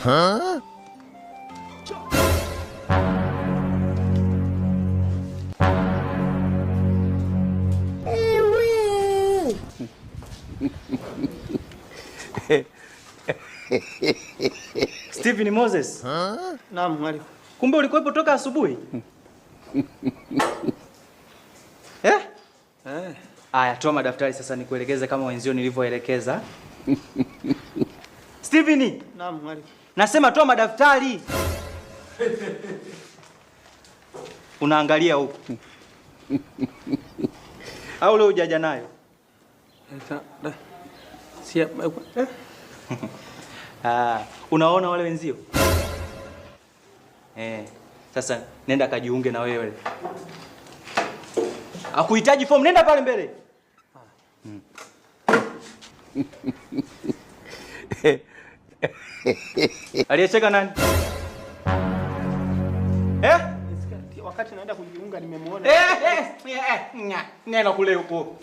Huh? Stephen Moses. Huh? Naam mwalimu. Kumbe ulikuwepo toka asubuhi? Aya, toa madaftari sasa nikuelekeze kama wenzio nilivyoelekeza. Stephen. Naam mwalimu. Nasema toa madaftari. Unaangalia huko. Au leo hujaja nayo? Unaona wale wenzio? Sasa nenda kajiunge na wewe. Hakuhitaji form, nenda pale mbele. Aliyecheka nani? Wakati naenda kujiunga nimemuona. Nenda kule huko.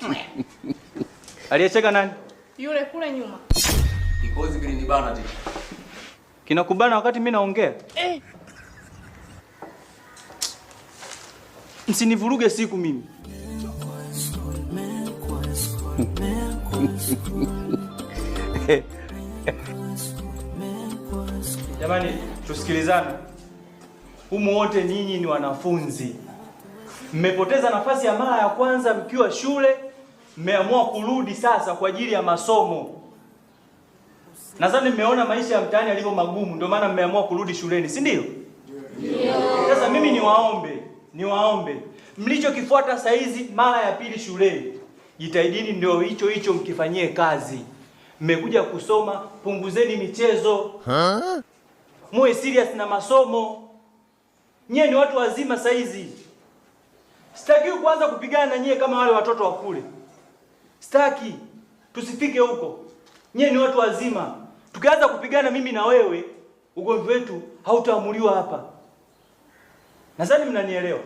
Aliyecheka nani? Yule kule nyuma. Kikozi kilinibana tena. Kinakubana wakati mimi naongea? Msinivuruge siku mimi. Jamani, tusikilizane. Humu wote nyinyi ni wanafunzi. Mmepoteza nafasi ya mara ya kwanza mkiwa shule, mmeamua kurudi sasa kwa ajili ya masomo. Nadhani mmeona maisha ya mtaani yalivyo magumu, ndio maana mmeamua kurudi shuleni, si ndio? Ndio. Sasa mimi niwaombe. Mlichokifuata saa hizi mara ya pili shuleni, jitahidini ndio hicho mkifanyie kazi. Mmekuja kusoma, punguzeni michezo. Muwe serious na masomo. Nyie ni watu wazima saa hizi. Sitaki kuanza kupigana na nyie kama wale watoto wa kule. Sitaki. Tusifike huko. Nyie ni watu wazima. Tukianza kupigana mimi na wewe, ugomvi wetu hautaamuliwa hapa. Nadhani mnanielewa.